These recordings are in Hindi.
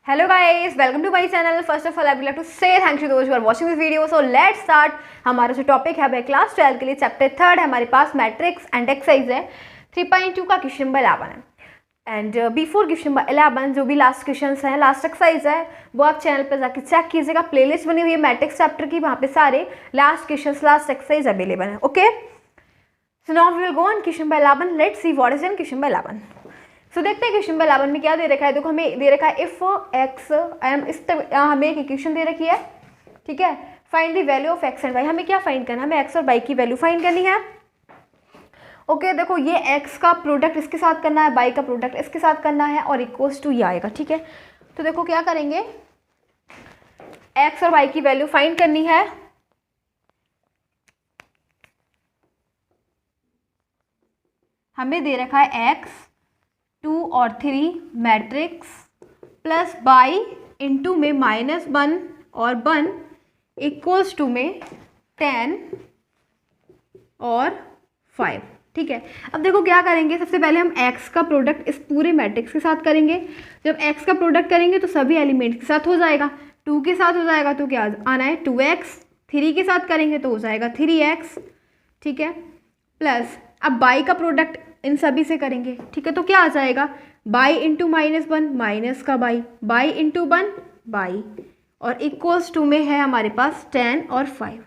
Hello guys, welcome to my channel. First of all, I would like to say thank you to those who are watching this video. So let's start. हमारा जो टॉपिक है वह क्लास 12 के लिए चैप्टर 3 है. हमारे पास मैट्रिक्स एंड एक्सरसाइज है 3.2 का क्वेश्चन नंबर 11 है. एंड बिफोर क्वेश्चन नंबर 11 जो भी लास्ट क्वेश्चन हैं, लास्ट एक्सरसाइज है, वो आप चैनल पर जाकर चेक कीजिएगा. प्लेलिस्ट बनी हुई है मैट्रिक्स चैप्टर की, वहाँ पे सारे last question last exercise available है. Okay, so now we will go on question number 11. Let's see what is in question number 11. सो देखते हैं क्वेश्चन नंबर 11 में क्या दे रखा है. देखो हमें दे रखा है इफ एक्स हमें एक इक्वेशन दे रखी है. ठीक है, find the value of X and Y. हमें क्या फाइंड करना है, हमें एक्स और वाई की वैल्यू फाइंड करनी है. ओके देखो ये एक्स का प्रोडक्ट इसके साथ करना है, वाई का प्रोडक्ट इसके साथ करना है और इक्वल्स टू ये आएगा. ठीक है, तो देखो क्या करेंगे, एक्स और वाई की वैल्यू फाइंड करनी है. हमें दे रखा है एक्स 2 और 3 मैट्रिक्स प्लस बाई इंटू में -1 और 1 इक्वल्स टू में 10 और 5. ठीक है, अब देखो क्या करेंगे, सबसे पहले हम x का प्रोडक्ट इस पूरे मैट्रिक्स के साथ करेंगे. जब x का प्रोडक्ट करेंगे तो सभी एलिमेंट के साथ हो जाएगा. 2 के साथ हो जाएगा तो क्या आना है 2x. 3 के साथ करेंगे तो हो जाएगा 3x. ठीक है, प्लस अब y का प्रोडक्ट इन सभी से करेंगे. ठीक है, तो क्या आ जाएगा बाई इंटू -1 माइनस का बाई इंटू 1 बाई और इक्वल्स टू में है हमारे पास 10 और 5.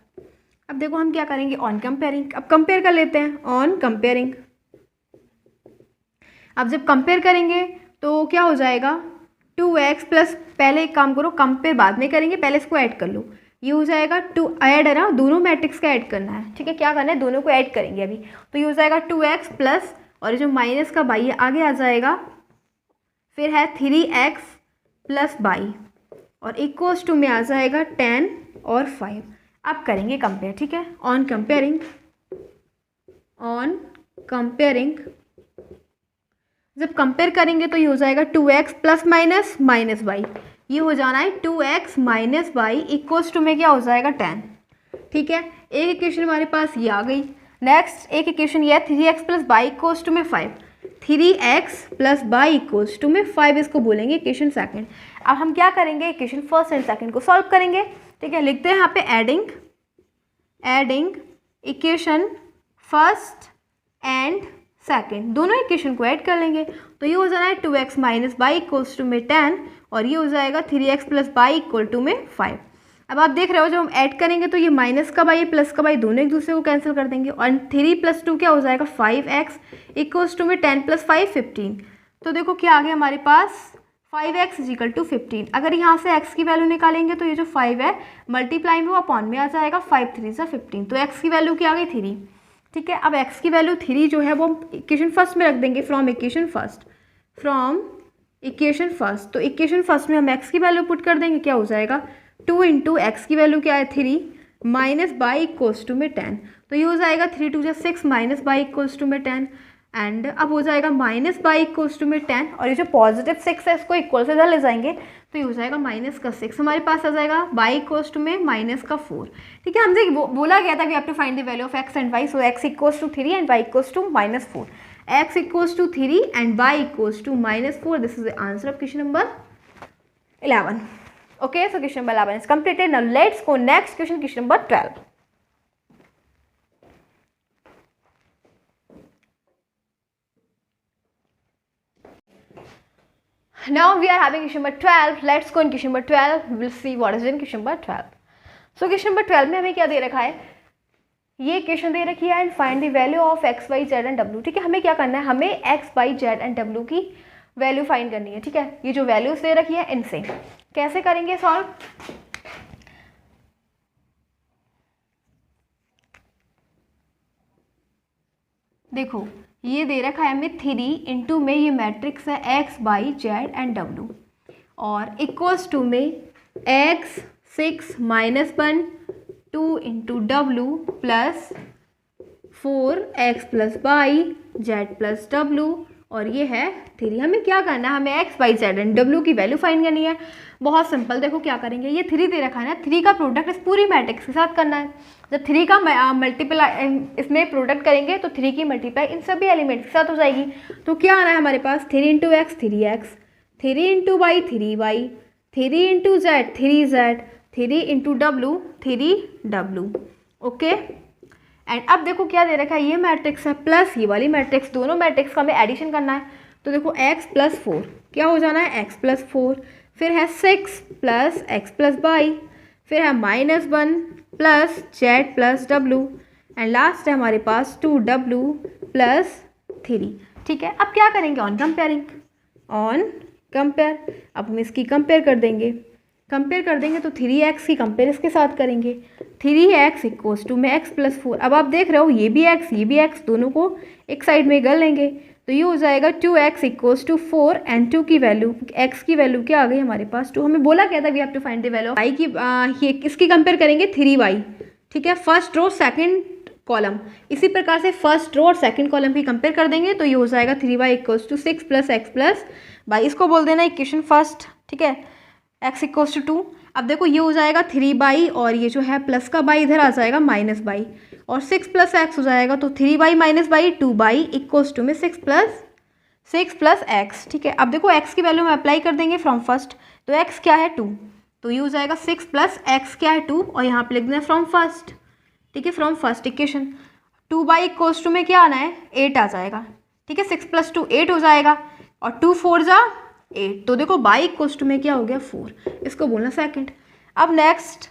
अब देखो हम क्या करेंगे ऑन कंपेयरिंग. अब कंपेयर कर लेते हैं ऑन कंपेयरिंग. अब जब कंपेयर करेंगे तो क्या हो जाएगा 2x प्लस, पहले एक काम करो कंपेयर बाद में करेंगे, पहले इसको ऐड कर लो. ये हो जाएगा 2 ऐड है ना, दोनों मैट्रिक्स का ऐड करना है. ठीक है, क्या करना है दोनों को ऐड करेंगे अभी. तो ये हो जाएगा 2x प्लस और ये जो माइनस का बाई है आगे आ जाएगा, फिर है 3x प्लस बाई और इक्वल्स टू में आ जाएगा 10 और 5. अब करेंगे कंपेयर. ठीक है, ऑन कंपेयरिंग जब कंपेयर करेंगे तो ये हो जाएगा 2x plus minus minus by, ये हो जाना है 2x minus by equals to में क्या हो जाएगा 10. ठीक है, एक इक्वेशन हमारे पास ये आ गई. नेक्स्ट एक इक्वेशन ये है 3x plus by equals to में 5. 3x plus by equals to में 5, इसको बोलेंगे इक्वेशन सेकंड. अब हम क्या करेंगे, इक्वेशन फर्स्ट एंड सेकंड को सॉल्व करेंगे. ठीक है, लिखते हैं यहाँ पे adding equation first and second, दोनों इक्वेशन को ऐड कर लेंगे. तो ये हो जाना है 2x minus by equals to में 10 और ये हो जाएगा 3x plus by equal to में 5. अब आप देख रहे हो जब हम ऐड करेंगे तो ये माइनस का बाई प्लस का बाई दोनों एक दूसरे को कैंसिल कर देंगे और 3 + 2 क्या हो जाएगा 5x इक्वल्स टू में 10 + 5 15. तो देखो क्या आ गया हमारे पास 5x = 15. अगर यहाँ से x की वैल्यू निकालेंगे तो ये जो 5 है मल्टीप्लाई में वो अपॉन में आ जाएगा, 5 3 = 15. तो x की वैल्यू क्या आ गई 3. ठीक है, अब x की वैल्यू 3 जो है वो इक्वेशन फर्स्ट में रख देंगे फ्रॉम इक्वेशन फर्स्ट. तो इक्वेशन फर्स्ट में हम x की वैल्यू पुट कर देंगे, क्या हो जाएगा 2 इंटू एक्स की वैल्यू क्या है 3 माइनस बाई इक्वल्स टू में 10. तो ये हो जाएगा 3 2 = 6 माइनस बाई इक्वल्स टू में 10 एंड अब हो जाएगा माइनस बाई इक्वल्स टू में 10 और ये जो पॉजिटिव 6 है इसको इक्वल से इधर ले जाएंगे तो ये हो जाएगा माइनस का 6. हमारे पास आ जाएगा बाई इक्वल्स टू में -4. ठीक है, हमसे बोला गया था we have to find the value of X and Y. So X equals to 3 and Y equals to -4. X equals to 3 and Y equals to -4. This is the answer of question number 11. Okay, so question number 11 is completed. Now let's go next question number 12. Now we are having question number 12. Let's go in question number 12. We will see what is in question number 12. So question number 12 में हमें क्या दे रखा है, ये इक्वेशन दे रखी है and find the value of x y z and w. ठीक है, हमें क्या करना है, हमें x y z and w की वैल्यू फाइंड करनी है. ठीक है, ये जो वैल्यूज दे रखी है इनसे कैसे करेंगे सॉल्व. देखो ये दे रखा है हमें 3 इंटू में ये मैट्रिक्स है x y z and w और इक्वल्स टू में x 6 minus 1 2 into w plus 4x plus y z plus w और ये है 3. हमें क्या करना है, हमें x y z and w की वैल्यू फाइंड करनी है. बहुत सिंपल, देखो क्या करेंगे, ये 3 दे रखा है ना, 3 का प्रोडक्ट इस पूरी मैट्रिक्स के साथ करना है. जब 3 का मल्टीप्लाई इसमें प्रोडक्ट करेंगे तो 3 की मल्टीप्लाई इन सभी एलिमेंट्स के साथ हो जाएगी. तो क्या आना है हमारे पास 3 × x 3x 3 into Y 3y, 3 into Z 3z, 3 into W 3w। Okay, and अब देखो क्या दे रखा है, ये मैट्रिक्स है प्लस ये वाली मैट्रिक्स, दोनों मैट्रिक्स का हमें एडिशन करना है। तो देखो x प्लस 4 क्या हो जाना है, x प्लस 4, फिर है 6 प्लस x प्लस वाई, फिर है -1 plus Z plus W, and last है हमारे पास 2w प्लस 3। ठीक है, अब क्या करेंगे, ऑन कंपेयरिंग, ऑन कंपेयर, अब हम इसकी कंपेयर कर देंगे, कंपेयर कर देंगे तो 3x की कंपेयर इसके साथ करेंगे, 3x इक्वल्स टू में x प्लस 4। अब आप देख रहे हो ये भी x ये भी x, दोनों को एक साइड में कर लेंगे तो ये हो जाएगा 2x इक्वल्स टू 4 एंड 2 की वैल्यू, x की वैल्यू क्या आ गई हमारे पास 2। हमें बोला क्या था, we have to find the value of y की, ये किसकी कंपेयर करेंगे 3y। ठीक है, फर्स्ट रो सेकंड कॉलम, इसी प्रकार से फर्स्ट रो और सेकंड कॉलम की कंपेयर कर देंगे तो ये हो जाएगा 3y equals to 6 plus x plus Y, इसको बोल देना इक्वेशन फर्स्ट। ठीक है, x इक्वल्स टू 2। अब देखो ये हो जाएगा 3y और ये जो है प्लस का y इधर आ जाएगा माइनस y, और 6 प्लस x हो जाएगा तो 3y minus y 2y equals to में 6 प्लस x। ठीक है, अब देखो x की वैल्यू में अप्लाई कर देंगे फ्रॉम फर्स्ट, तो x क्या है 2, तो ये हो जाएगा 6 प्लस x क्या है 2, और यहाँ पे लिख देना फ्रॉम फर्स्ट। ठीक है, from first equation 2y equals to में क्या आना है 8 आ जाएगा। ठीक है, 6 प्लस 2 8 हो जाएगा, और 2 4 जा 8, तो देखो y इक्वल्स टू में क्या हो गया 4, इसको बोलना सेकंड। अब नेक्स्ट,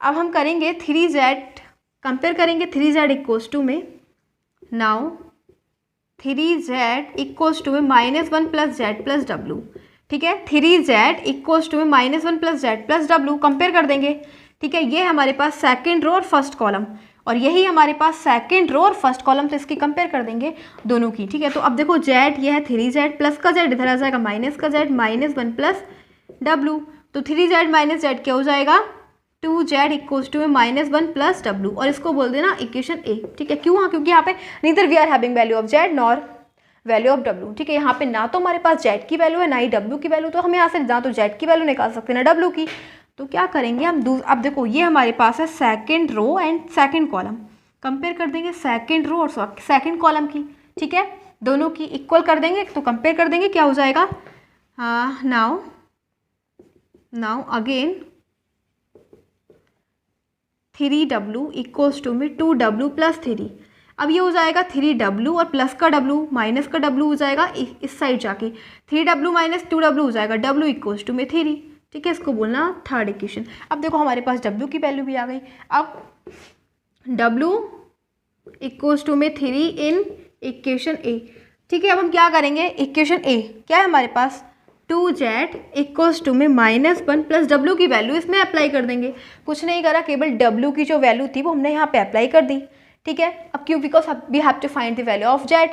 अब हम करेंगे 3z, कंपेयर करेंगे 3z इक्वल्स टू में, नाउ 3z इक्वल्स टू में -1 प्लस जेड प्लस डब्लू। ठीक है, 3z इक्वल्स टू में -1 plus Z plus W, compare कर देंगे। ठीक है, ये हमारे पास सेकंड रो और फर्स्ट कॉलम, और यही हमारे पास सेकंड रो और फर्स्ट कॉलम, तो इसकी कंपेयर कर देंगे दोनों की। ठीक है, तो अब देखो z ये है 3z, प्लस का z इधर आ जाएगा माइनस का z, -1 प्लस w, तो 3z माइनस z क्या हो जाएगा 2z इक्वल्स टू में -1 प्लस w, और इसको बोल देना इक्वेशन ए। ठीक है, क्यों, हाँ क्योंकि यहाँ पे neither we are having value of z nor value of w। ठीक है, यहाँ पे ना तो हमारे पास z की वैल्यू है ना ही w की वैल्यू, तो हम यहाँ से ना तो z की वैल्यू निकाल सकते हैं ना w की, तो क्या करेंगे हम अब देखो ये हमारे पास है second row and second column, compare कर देंगे सेकंड रो और सेकंड कॉलम की। ठीक है, दोनों की इक्वल कर देंगे, तो कंपेयर कर देंगे, क्या हो जाएगा, now again 3w equals to में 2w प्लस 3। अब ये हो जाएगा 3w और प्लस का w माइनस का w हो जाएगा इस साइड जाके, 3w माइनस 2w हो जाएगा w इक्वल्स टू में 3। ठीक है, इसको बोलना थर्ड इक्वेशन। अब देखो हमारे पास w की वैल्यू भी आ गई, अब w इक्वल्स टू में 3 इन इक्वेशन ए। ठीक है, अब हम क्या करेंगे, इक्वेशन ए क्या है हमारे पास 2z इक्वल्स टू में -1 प्लस w की वैल्यू इसमें अप्लाई कर देंगे। कुछ नहीं करा, केवल w की जो वैल्यू थी वो हमने यहाँ पे अप्लाई कर दी। ठीक है, अब क्यों, because we have to find the value of z।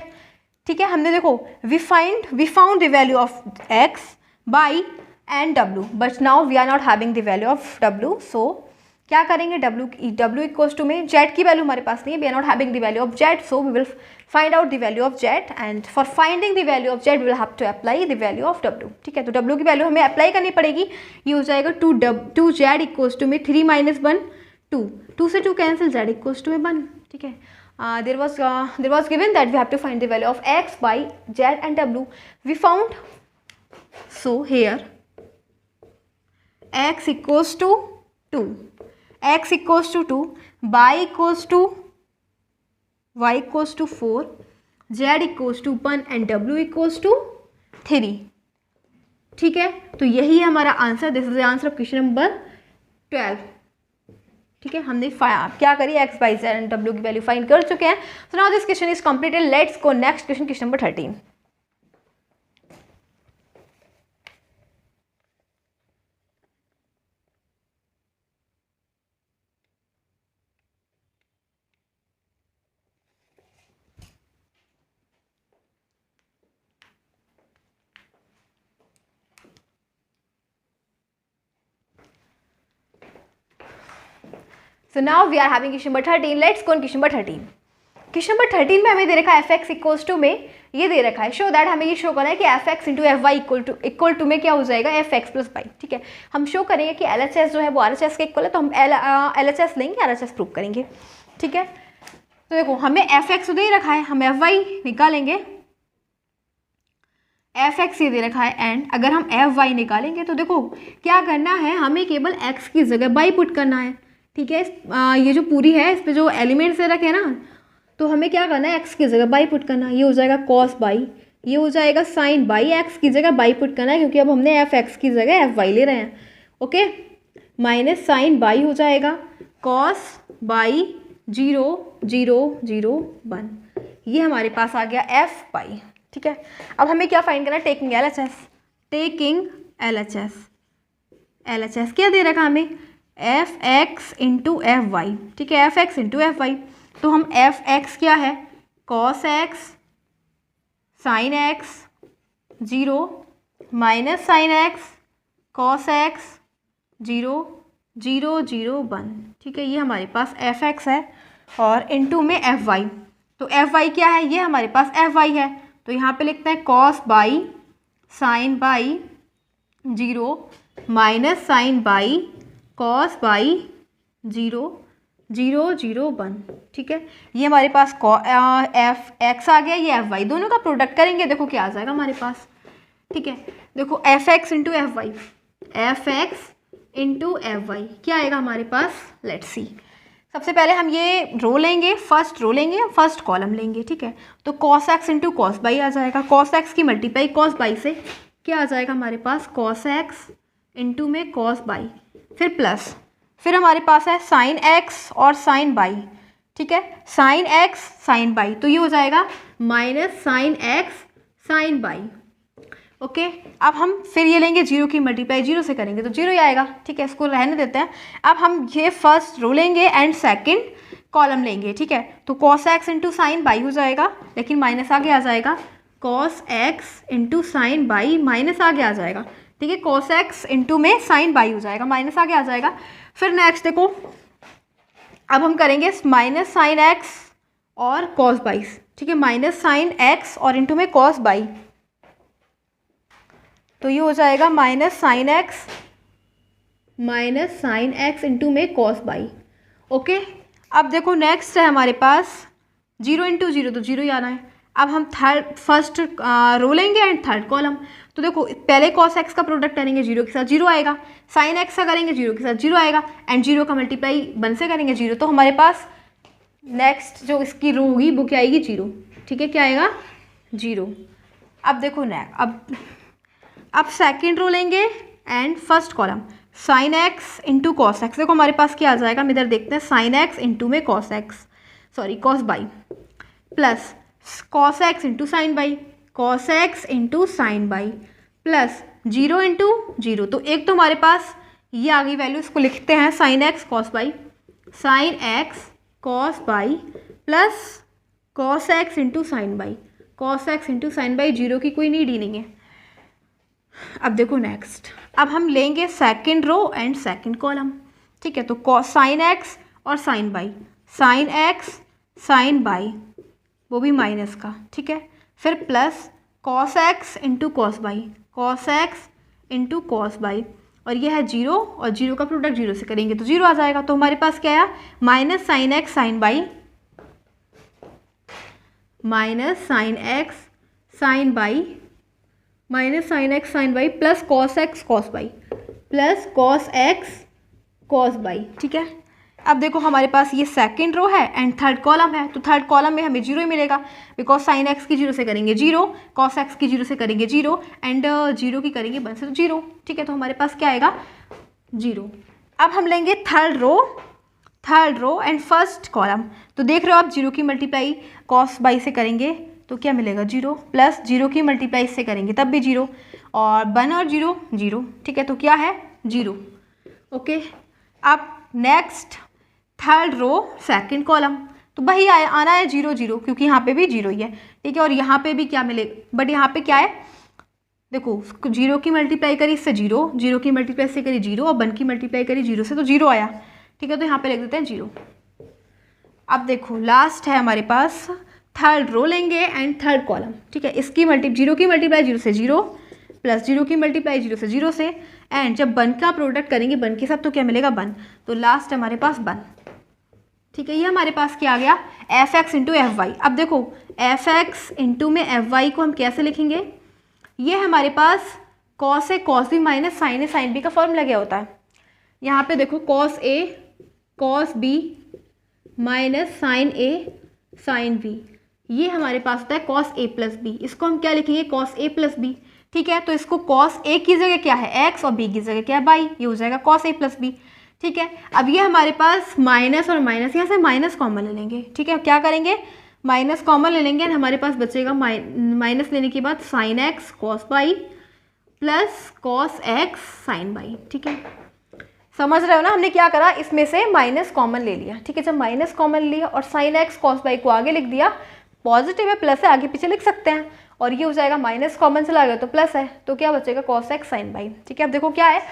ठीक है, हमने देखो we found the value of x y and w, but now we are not having the value of w, so क्या करेंगे w इक्वल्स टू में z की वैल्यू हमारे पास नहीं है, we are not having the value of z, so we will find out the value of z, and for finding the value of z we will have to apply the value of w। ठीक है, तो w की वैल्यू हमें अप्लाई करनी पड़ेगी, ये हो जाएगा 2z इक्वल्स टू में 3 -1 2 से 2 कैंसिल, z इक्वल्स टू में 1। ठीक है, there was given that we have to find the value of x by z and w, we found, so here x equals to 2, x equals to 2, y equals to 4, z equals to 1 and w equals to 3। ठीक है, तो यही है हमारा answer, this is the answer of question number 12। ठीक है, हमने क्या करी, x by z and w की वैल्यू फाइंड कर चुके हैं। So now this question is completed, let's go next question, question number 13। So now we are having question number 13. Let's go on question number 13. Question number 13 में हमें दे रखा है एफ एक्स इक्वल्स टू में ये दे रखा है, शो दैट हमें ये शो करना है कि f x into f y equal to में क्या हो जाएगा एफ एक्स प्लस वाई। ठीक है, हम शो करेंगे कि एल एच एस जो है वो आर एच एस के इक्वल है, तो हम एल एच एस लेंगे, आर एच एस प्रूव करेंगे। ठीक है, तो देखो हमें एफ एक्स दे रखा है, हम एफ वाई निकालेंगे, एफ एक्स ये दे रखा है एंड अगर हम एफ वाई निकालेंगे तो देखो क्या करना है, हमें केवल एक्स की जगह बाई पुट करना है, ठीक है। ये जो पूरी है इस पर जो एलिमेंट्स दे रखे हैं ना, तो हमें क्या करना है, एक्स की जगह बाई पुट करना है। ये हो जाएगा कॉस बाई, ये हो जाएगा साइन बाई, एक्स की जगह बाई पुट करना है क्योंकि अब हमने एफ एक्स की जगह एफ वाई ले रहे हैं, ओके। माइनस साइन बाई हो जाएगा कॉस बाई 0 0 0 1, ये हमारे पास आ गया एफ बाई, ठीक है। अब हमें क्या फाइंड करना है, taking L H S, taking L H S. L H S क्या दे रखा हमें, f x into f y, ठीक है, f x into f y. तो हम एफ एक्स क्या है, cos x sine x 0 minus sine x cos x 0 0 0 1, ठीक है, ये हमारे पास एफ एक्स है और इनटू में एफ वाई। तो एफ वाई क्या है, ये हमारे पास एफ वाई है, तो यहाँ पे लिखते हैं cos y sine y 0 minus sine y cos y 0 0 0 1, ठीक है। ये हमारे पास एफ एक्स आ गया, ये एफ वाई, दोनों का प्रोडक्ट करेंगे, देखो क्या आ जाएगा हमारे पास, ठीक है। देखो f x into f y, f x into f y क्या आएगा हमारे पास, लेट्स सी। सबसे पहले हम ये रो लेंगे, फर्स्ट रो लेंगे, फर्स्ट कॉलम लेंगे, ठीक है। तो cos x into cos y आ जाएगा, कॉस एक्स की मल्टीप्लाई कॉस बाई से क्या आ जाएगा हमारे पास, कॉस एक्स इंटू में कॉस बाई, फिर प्लस, फिर हमारे पास है साइन एक्स और साइन बाई, ठीक है, साइन एक्स साइन बाई, तो ये हो जाएगा minus sine x sine y, okay. अब हम फिर ये लेंगे 0 की मल्टीप्लाई 0 से करेंगे तो 0 ही आएगा, ठीक है, इसको रहने देते हैं। अब हम ये फर्स्ट रो लेंगे एंड सेकंड कॉलम लेंगे, ठीक है। तो cos x into sine by हो जाएगा, लेकिन माइनस आगे आ जाएगा, cos x into sine y minus आगे आ जाएगा, ठीक है, कॉस एक्स इंटू में साइन बाई हो जाएगा, माइनस आगे आ जाएगा। फिर नेक्स्ट देखो, अब हम करेंगे माइनस साइन एक्स और कॉस बाई, ठीक है, माइनस साइन एक्स और इंटू में कॉस बाई, तो ये हो जाएगा माइनस साइन एक्स इंटू में कॉस बाई, ओके। अब देखो नेक्स्ट है हमारे पास 0 इंटू 0, तो 0 ही आना है। अब हम फर्स्ट रो लेंगे एंड थर्ड कॉलम, तो देखो पहले कॉस एक्स का प्रोडक्ट करेंगे 0 के साथ 0 आएगा, साइन एक्स का करेंगे 0 के साथ 0 आएगा, एंड 0 का मल्टीप्लाई 1 से करेंगे 0, तो हमारे पास नेक्स्ट जो इसकी रो होगी वो क्या आएगी, 0, ठीक है, क्या आएगा 0। अब देखो अब सेकेंड रो लेंगे and first column, sine x into cos x, देखो हमारे पास क्या आ जाएगा, हम इधर देखते हैं, साइन एक्स इंटू में cos x, sorry cos y, plus cos x into sine y, cos x into sine y, plus 0 into 0, तो एक तो हमारे पास ये आ गई वैल्यू, इसको लिखते हैं sign x cos y, sine x cos y plus cos x into sine y, cos x into sine y, 0 की कोई नीड ही नहीं है। अब देखो नेक्स्ट, अब हम लेंगे second row and second column, ठीक है। तो कॉस साइन एक्स और sine y, sine x sine y वो भी माइनस का, ठीक है, फिर plus cos x into cos y, cos x into cos y, और ये है 0 और 0 का प्रोडक्ट 0 से करेंगे तो 0 आ जाएगा। तो हमारे पास क्या आया, minus sine x sine y, minus sine x sine y, minus sine x sine y plus cos x cos y, plus cos x cos y, ठीक है। अब देखो हमारे पास ये सेकंड रो है एंड थर्ड कॉलम है, तो थर्ड कॉलम में हमें 0 ही मिलेगा, बिकॉज साइन एक्स की 0 से करेंगे 0, कॉस एक्स की 0 से करेंगे 0 एंड 0 की करेंगे 1 से तो 0, ठीक है। तो हमारे पास क्या आएगा 0। अब हम लेंगे third row and first column, तो देख रहे हो आप 0 की मल्टीप्लाई कॉस बाई से करेंगे तो क्या मिलेगा 0, प्लस 0 की मल्टीप्लाई से करेंगे तब भी 0, और 1 और 0 0, ठीक है, तो क्या है 0, ओके। अब next third row second column, तो वही आना है 0 0, क्योंकि यहाँ पे भी 0 ही है, ठीक है, और यहाँ पे भी क्या मिलेगा, बट यहाँ पे क्या है, देखो 0 की मल्टीप्लाई करी इससे 0, 0 की मल्टीप्लाई से करी 0 और 1 की मल्टीप्लाई करी 0 से तो 0 आया, ठीक है, तो यहाँ पे लिख देते हैं 0। अब देखो लास्ट है हमारे पास थर्ड रो लेंगे एंड थर्ड कॉलम, ठीक है, इसकी 0 की मल्टीप्लाई 0 से 0 प्लस 0 की मल्टीप्लाई 0 से एंड जब 1 का प्रोडक्ट करेंगे 1 के साथ तो क्या मिलेगा 1, तो लास्ट हमारे पास 1, ठीक है। ये हमारे पास क्या आ गया, f x into f y. अब देखो एफ एक्स इंटू में एफ वाई को हम कैसे लिखेंगे, ये हमारे पास cos A cos B minus sine A sine B का फॉर्मूला क्या होता है? यहाँ पे देखो cos A cos B minus sine A sine B, ये हमारे पास होता है कॉस ए प्लस बी। इसको हम क्या लिखेंगे? Cos A plus B. ठीक है, तो इसको कॉस ए की जगह क्या है? एक्स, और बी की जगह क्या है? बाई। ये हो जाएगा कॉस ए प्लस बी। ठीक है, अब ये हमारे पास माइनस और माइनस, यहाँ से माइनस कॉमन ले लेंगे। ठीक है, क्या करेंगे? माइनस कॉमन ले लेंगे, हमारे पास बचेगा माइनस लेने के बाद sine x cos y plus cos x sine y. ठीक है, समझ रहे हो ना? हमने क्या करा, इसमें से माइनस कॉमन ले लिया। ठीक है, जब माइनस कॉमन लिया और साइन एक्स कॉस बाई को आगे लिख दिया, पॉजिटिव है प्लस है आगे पीछे लिख सकते हैं, और ये हो जाएगा माइनस कॉमन चला गया तो प्लस है, तो क्या बचेगा? Cos x sine y. ठीक है, अब देखो क्या है,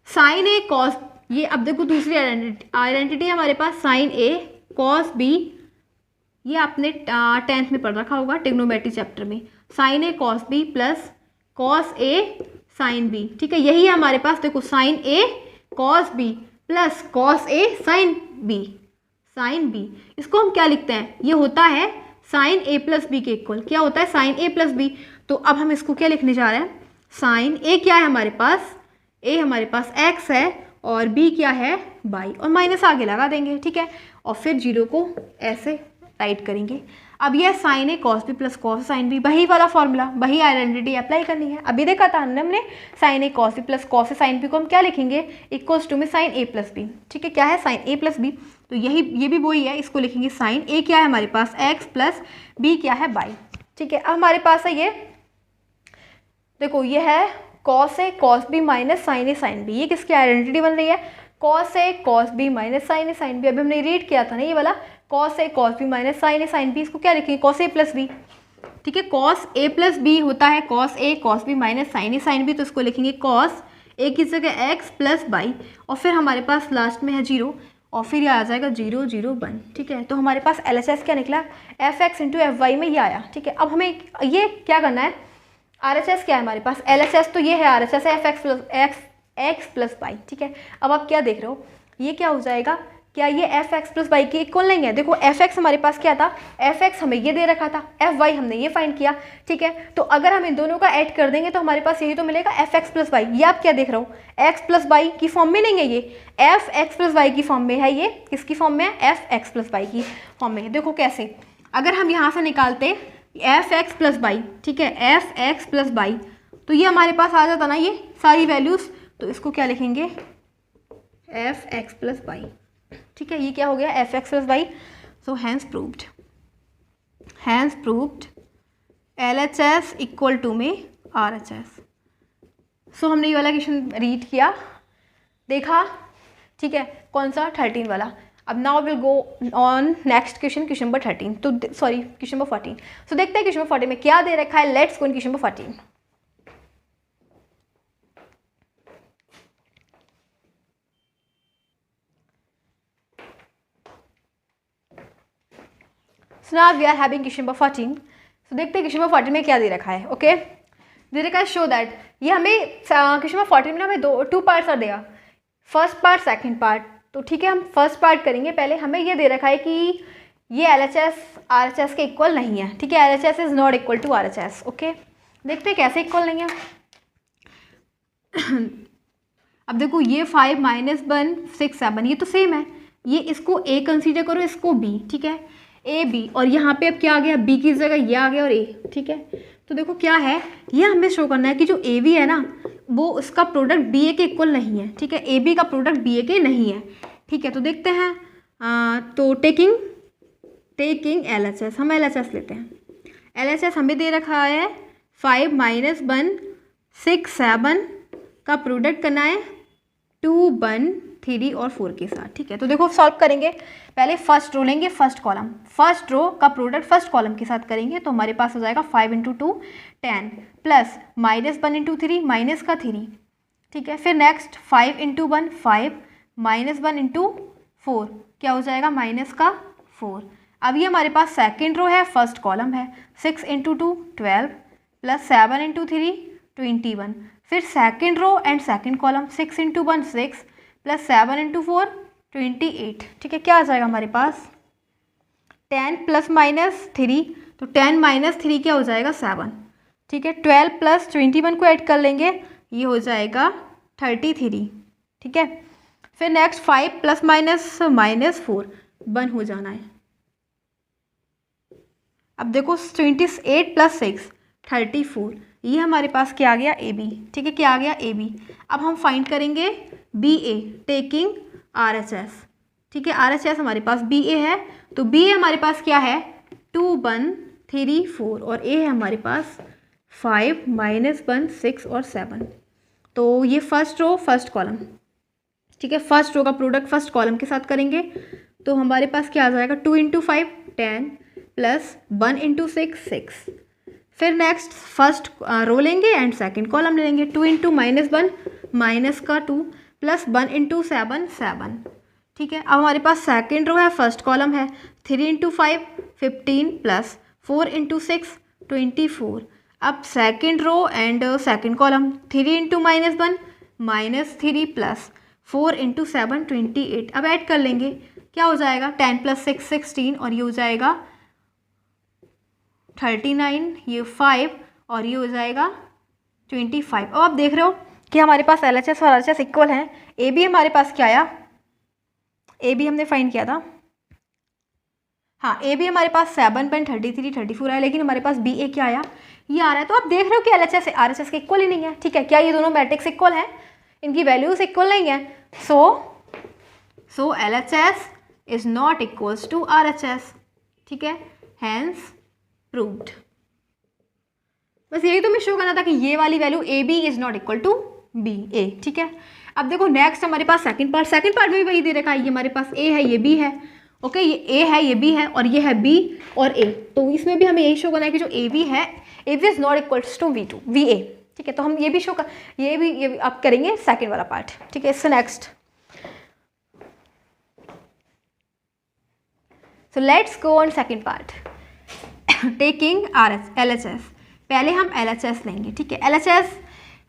साइन ए कॉस, ये अब देखो दूसरी आइडेंटिटी है हमारे पास, साइन ए कॉस बी, ये आपने 10th में पढ़ रखा होगा ट्रिग्नोमेट्री चैप्टर में, sine A cos B plus cos A sine B. ठीक है, यही है हमारे पास, देखो sign A cos B plus cos A sine B, sine B, इसको हम क्या लिखते हैं? ये होता है साइन ए प्लस बी के इक्वल। क्या होता है? Sign A plus B. तो अब हम इसको क्या लिखने जा रहे हैं? साइन ए क्या है हमारे पास? ए हमारे पास एक्स है, और बी क्या है? बाई, और माइनस आगे लगा देंगे। ठीक है, और फिर 0 को ऐसे राइट करेंगे। अब यह sine A cos B plus cos sine B, वही वाला फॉर्मूला, वही आइडेंटिटी अप्लाई करनी है। अभी देखा था हमने sine A cos B plus cos sine B को हम क्या लिखेंगे? इक्वल्स टू में साइन ए प्लस बी। ठीक है, क्या है? साइन ए प्लस बी, तो यही ये भी वही है, इसको लिखेंगे साइन ए क्या है हमारे पास? एक्स प्लस बी क्या है? बाई। ठीक है, अब हमारे पास है ये, देखो ये है cos A cos B minus sine A sine B, ये किसकी आइडेंटिटी बन रही है? Cos A cos B minus sine A sine B. अभी हमने रीड किया था ना ये वाला, cos A cos B minus sine A sine B, इसको क्या लिखेंगे? Cos A plus B. ठीक है, कॉस ए प्लस बी होता है cos A cos B minus sine A sine B, तो इसको लिखेंगे कॉस ए की जगह एक्स प्लस बाई, और फिर हमारे पास लास्ट में है 0, और फिर ये आ जाएगा 0 0 1। ठीक है, तो हमारे पास LHS क्या निकला? F x into f y में ये आया। ठीक है, अब हमें ये क्या करना है? RHS क्या है हमारे पास? LHS तो ये है, RHS है एफ एक्स प्लस बाई। ठीक है, अब आप क्या देख रहे हो, ये क्या हो जाएगा? क्या ये एफ एक्स प्लस बाई के इक्वल नहीं है? देखो एफ एक्स हमारे पास क्या था? एफ एक्स हमें ये दे रखा था, एफ वाई हमने ये फाइंड किया। ठीक है, तो अगर हम इन दोनों का ऐड कर देंगे तो हमारे पास यही तो मिलेगा, एफ एक्स प्लस बाई। ये आप क्या देख रहे हो? एक्स प्लस बाई की फॉर्म में नहीं है, ये एफ एक्स प्लस बाई की फॉर्म में है। ये किसकी फॉर्म में है? एफ एक्स प्लस बाई की फॉर्म में है। देखो कैसे, अगर हम यहाँ से निकालते एफ एक्स प्लस बाई, ठीक है, एफ एक्स प्लस बाई, तो ये हमारे पास आ जाता ना ये सारी वैल्यूज़, तो इसको क्या लिखेंगे? F x plus y. ठीक है, ये क्या हो गया? F x plus y. So hence proved LHS equal to में RHS। सो हमने ये वाला क्वेश्चन रीड किया, देखा। ठीक है, कौन सा? 13 वाला। अब now will go on next question, question number 13, तो सॉरी क्वेश्चन नंबर 14। सो देखते हैं क्वेश्चन नंबर 14 में क्या दे रखा है। Let's go in question number 14। So now we are having question number 14. So देखते हैं क्वेश्चन नंबर 14 में क्या दे रखा है। ओके, दे रखा है शो दैट, ये हमें क्वेश्चन नंबर 14 में हमें 2 पार्ट्स देगा, फर्स्ट पार्ट सेकंड पार्ट। तो ठीक है, हम फर्स्ट पार्ट करेंगे पहले। हमें ये दे रखा है कि ये LHS RHS के इक्वल नहीं है। ठीक है, LHS is not equal to RHS। ओके, देखते हैं कैसे इक्वल नहीं है। अब देखो ये 5 माइनस 1 6 7, ये तो सेम है। ये इसको A कंसीडर करो, इसको B। ठीक है, A B, और यहाँ पे अब क्या आ गया? B की जगह ये आ गया और A। ठीक है, तो देखो क्या है, ये हमें शो करना है कि जो AB है ना, वो उसका प्रोडक्ट BA के इक्वल नहीं है। ठीक है, AB का प्रोडक्ट BA के नहीं है। ठीक है, तो देखते हैं। तो टेकिंग LHS, हम LHS लेते हैं। LHS हमें दे रखा है 5 माइनस 1 6 7 का प्रोडक्ट करना है 2 1 3 और 4 के साथ। ठीक है, तो देखो सॉल्व करेंगे, पहले फर्स्ट रो लेंगे, फर्स्ट कॉलम, फर्स्ट रो का प्रोडक्ट फर्स्ट कॉलम के साथ करेंगे, तो हमारे पास हो जाएगा 5 into 2 10 plus minus 1 into 3 minus का 3। ठीक है, फिर नेक्स्ट 5 इंटू 1 5 माइनस 1 इंटू 4 क्या हो जाएगा? माइनस का 4। अब ये हमारे पास सेकेंड रो है, फर्स्ट कॉलम है, 6 इंटू 2 12 प्लस 7 इंटू 3 21। फिर second row and second column, 6 into 1 6 plus 7 into 4 28। ठीक है, क्या आ जाएगा हमारे पास? 10 प्लस माइनस 3, तो 10 माइनस 3 क्या हो जाएगा? 7। ठीक है। 12 प्लस 21 को ऐड कर लेंगे, ये हो जाएगा 33। ठीक है। फिर नेक्स्ट 5 प्लस माइनस 4, 1 हो जाना है। अब देखो 28 प्लस 6 34, ये हमारे पास क्या आ गया, ए बी। ठीक है, क्या आ गया, ए बी। अब हम फाइंड करेंगे B A taking are H S. ठीक है, आर एच एस हमारे पास बी ए है, तो बी ए हमारे पास क्या है 2 1 3 4 और ए है हमारे पास 5 -1 6 और 7। तो ये फर्स्ट रो फर्स्ट कॉलम। ठीक है, फर्स्ट रो का प्रोडक्ट फर्स्ट कॉलम के साथ करेंगे तो हमारे पास क्या आ जाएगा 2 × 5 10 प्लस 1 × 6 6। फिर नेक्स्ट फर्स्ट रो लेंगे एंड सेकंड कॉलम ले लेंगे। 2 × -1 माइनस का 2 प्लस 1 × 7 7। ठीक है, अब हमारे पास सेकंड रो है फर्स्ट कॉलम है 3 × 5 15 प्लस 4 × 6 24। अब second row and second column 3 × -1 -3 plus 4 × 7 28। अब ऐड कर लेंगे, क्या हो जाएगा 10 प्लस 6 16 और ये हो जाएगा 39, ये 5 और ये हो जाएगा 25। अब आप देख रहे हो कि हमारे पास एल एच एस और आर एच एस इक्वल हैं। ए बी हमारे पास क्या आया, ए बी हमने फाइंड किया था, हाँ ए बी हमारे पास 7.33 34 आया, लेकिन हमारे पास बी ए क्या आया, ये आ रहा है। तो आप देख रहे हो कि L H S R H S के इक्वल ही नहीं है। ठीक है, क्या ये दोनों मैट्रिक्स इक्वल हैं, इनकी वैल्यूज इक्वल नहीं है। So L H S is not equals to R H S. ठीक है, हैंस प्रूव्ड। बस यही तो मैं शो करना था कि ये वाली value A B is not equal to B A. ठीक है, अब देखो नेक्स्ट हमारे पास सेकंड पार्ट में भी वही दे रखा है, ये हमारे पास ए है ये बी है। ओके, ये ए है ये बी है और ये है बी और ए, तो इसमें भी हमें यही शो करना है कि जो ए बी है A B is not equals to B A. ठीक है, तो हम ये भी शो कर ये भी आप करेंगे सेकंड वाला पार्ट। ठीक है, इससे next so let's go on second part taking L H S. पहले हम एल एच एस लेंगे। ठीक है, एल एच एस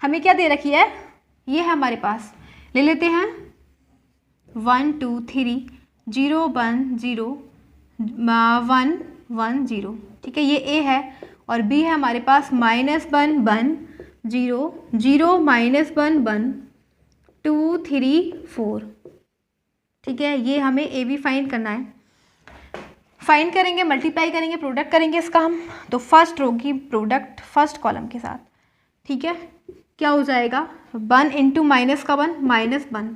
हमें क्या दे रखी है, ये है हमारे पास, ले लेते हैं 1 2 3 0 1 0 1 1 0। ठीक है, ये ए है और बी है हमारे पास -1 1 0 0 -1 1 2 3 4। ठीक है, ये हमें ए बी फाइंड करना है। फाइंड करेंगे, मल्टीप्लाई करेंगे, प्रोडक्ट करेंगे इसका हम, तो फर्स्ट रो की प्रोडक्ट फर्स्ट कॉलम के साथ। ठीक है, क्या हो जाएगा 1 × -1 -1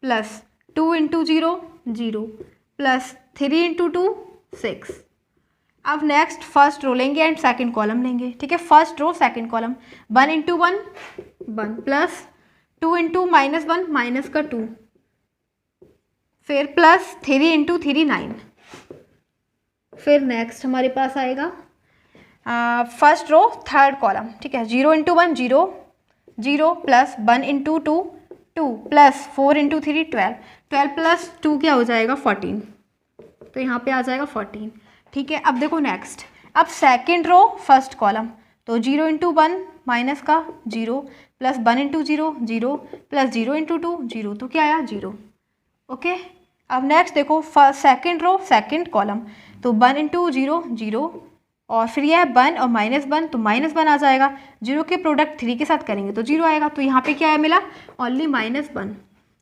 प्लस 2 × 0 0 प्लस 3 × 2 6। अब नेक्स्ट फर्स्ट रो लेंगे एंड सेकंड कॉलम लेंगे। ठीक है, first row second column 1 × 1 1 plus 2 × -1 minus का 2, फिर प्लस 3 × 3 9। फिर नेक्स्ट हमारे पास आएगा फर्स्ट रो थर्ड कॉलम। ठीक है, 0 × 1 0 0 प्लस 1 × 2 2 प्लस 4 × 3 12 12 प्लस 2 क्या हो जाएगा 14, तो यहाँ पे आ जाएगा 14। ठीक है, अब देखो नेक्स्ट, अब सेकंड रो फर्स्ट कॉलम, तो 0 × 1 माइनस का 0 प्लस 1 × 0 0 प्लस 0 × 2 0, तो क्या आया 0। ओके, अब नेक्स्ट देखो सेकंड रो सेकंड कॉलम, तो 1 × 0 0 और फिर यह है 1 और -1, तो -1 आ जाएगा। 0 के प्रोडक्ट 3 के साथ करेंगे तो 0 आएगा, तो यहाँ पे क्या है मिला ओनली -1।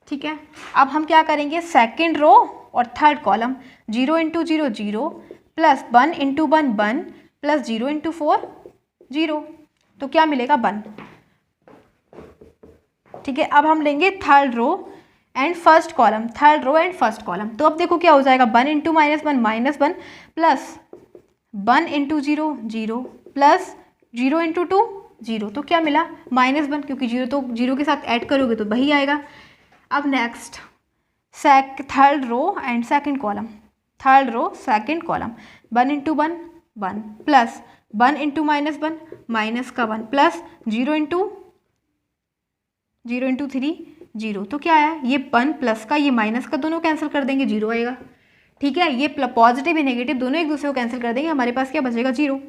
ठीक है, अब हम क्या करेंगे सेकंड रो और थर्ड कॉलम 0 × 0 0 प्लस 1 × 1 1 प्लस 0 × 4 0, तो क्या मिलेगा 1। ठीक है, अब हम लेंगे third row and first column, third row and first column, तो अब देखो क्या हो जाएगा 1 × -1 -1 प्लस 1 × 0 0 प्लस 0 × 2 0, तो क्या मिला -1, क्योंकि 0 तो 0 के साथ ऐड करोगे तो वही आएगा। अब next third row and second column, third row second column 1 × 1 1 plus 1 × -1 minus का 1 प्लस 0 × 3 0, तो क्या आया ये 1 प्लस का ये माइनस का दोनों कैंसिल कर देंगे 0 आएगा। ठीक है, ये पॉजिटिव या नेगेटिव दोनों एक दूसरे को कैंसिल कर देंगे, हमारे पास क्या बचेगा 0।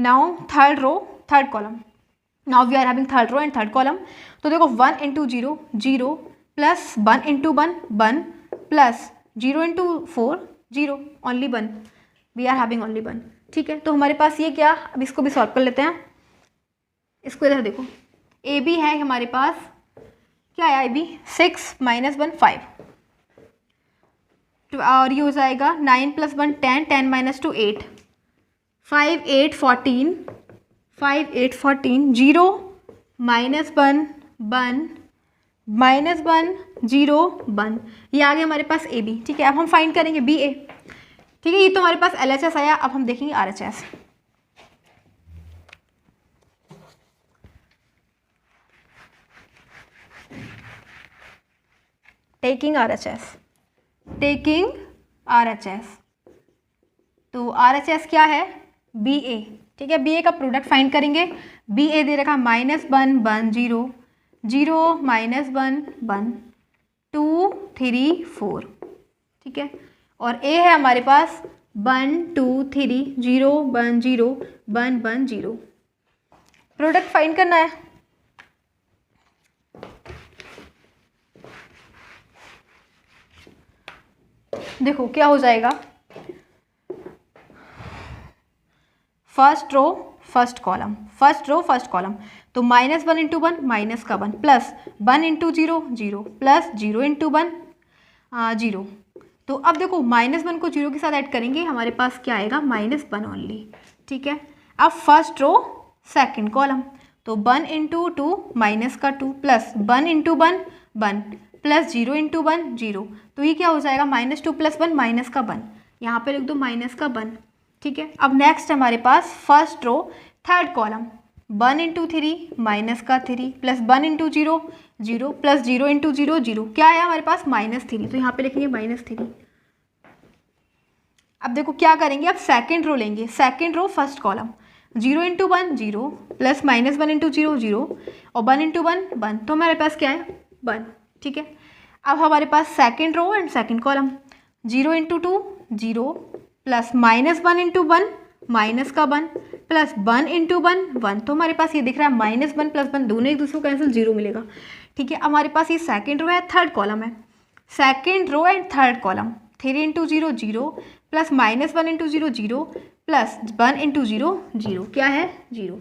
Now third row third column, now we are having third row and third column, तो देखो 1 × 0 0 plus 1 × 1 1 plus 0 × 4 0, only 1, we are having only 1। ठीक है, तो हमारे पास ये क्या, अब इसको भी सॉल्व कर लेते हैं। इसको इधर देखो, ए बी है हमारे पास, क्या है ए बी 6 -1 5, और ये हो जाएगा 9 + 1 10, 10 - 2 8, 5 8 14, 5 8 14, 0 -1 1 -1 0 1, ये आ गया हमारे पास ए बी। ठीक है, अब हम फाइंड करेंगे बी ए। ठीक है, ये तो हमारे पास एल एच एस आया, अब हम देखेंगे are H S. Taking are H S, taking are H S, तो आर एच एस क्या है, बी ए। ठीक है, बी ए का प्रोडक्ट फाइंड करेंगे। बी ए दे रखा -1 1 0 0 -1 1 2 3 4। ठीक है, और ए है हमारे पास 1 2 3 0 1 0 1 1 0। प्रोडक्ट फाइंड करना है। देखो क्या हो जाएगा, first row first column, first row first column, तो -1 × 1 माइनस का 1 प्लस 1 × 0 0 प्लस 0 × 1 0। तो अब देखो -1 को 0 के साथ ऐड करेंगे, हमारे पास क्या आएगा -1 ओनली। ठीक है, अब फर्स्ट रो सेकंड कॉलम, तो 1 × 2 माइनस का 2 प्लस 1 × 1 1 प्लस 0 × 1 0। तो ये क्या हो जाएगा -2 + 1 माइनस का 1, यहाँ पे लिख दो माइनस का 1। ठीक है, अब नेक्स्ट हमारे पास first row third column, 1 × 3 minus का 3 प्लस 1 × 0 0 प्लस 0 × 0 0, क्या है हमारे पास -3, तो यहाँ पे लिखेंगे -3। अब देखो क्या करेंगे, अब सेकंड रो लेंगे, second row first column, 0 × 1 0 plus -1 × 0 0 और 1 × 1 1, तो हमारे पास क्या है 1। ठीक है, अब हमारे पास second row and second column, 0 × 2 0 plus -1 × 1 minus का 1 प्लस 1 × 1 1, तो हमारे पास ये दिख रहा है -1 + 1, दोनों एक दूसरे को कैंसिल 0 मिलेगा। ठीक है, हमारे पास ये सेकंड रो है, थर्ड कॉलम है, second row and third column, 3 × 0 0 plus -1 × 0 0 plus 1 × 0 0, क्या है 0।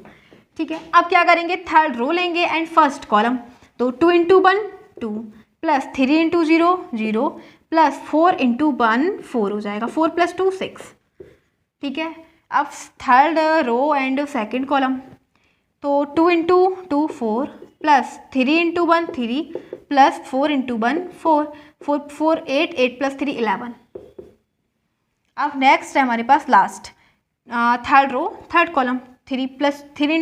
ठीक है, अब क्या करेंगे, थर्ड रो लेंगे एंड फर्स्ट कॉलम, तो 2 × 1 2 प्लस 3 × 0 0 प्लस 4 × 1 4 हो जाएगा, 4 + 2 6। ठीक है, अब third row and second column, तो 2 × 2 4 प्लस 3 × 1 3 प्लस 4 × 1 4 4 4 8 8 प्लस 3 11। अब नेक्स्ट है हमारे पास last third row third column, 3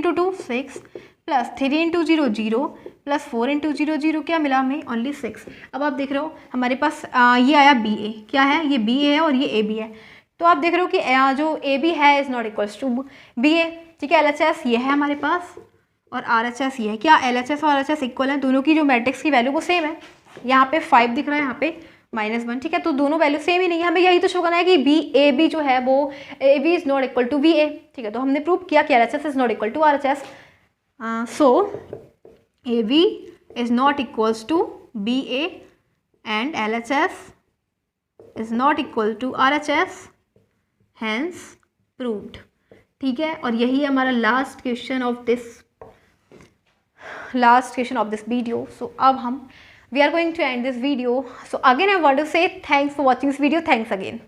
× 2 6 plus 3 × 0 0 plus 4 × 0 0, क्या मिला हमें ओनली 6। अब आप देख रहे हो हमारे पास ये आया बी ए, क्या है ये बी ए है और ये ए बी है, तो आप देख रहे हो कि जो ए बी है is not equals to B A. ठीक है, एल एच एस ये है हमारे पास और आर एच एस ये है, क्या एल एच एस और आर एच एस इक्वल है, दोनों की जो मैट्रिक्स की वैल्यू वो सेम है, यहाँ पे 5 दिख रहा है, यहाँ पे -1। ठीक है, तो दोनों वैल्यू सेम ही नहीं है, हमें यही तो शो करना है कि बी ए बी जो है वो A B is not equal to B A. ठीक है, तो हमने प्रूव किया कि L H S is not equal to R H S, so A B is not equals to B A and L H S is not equal to R H S, hence proved. ठीक है, और यही है हमारा last question of this video. सो अब हम we are going to end this video. So again I want to say thanks for watching this video. Thanks again.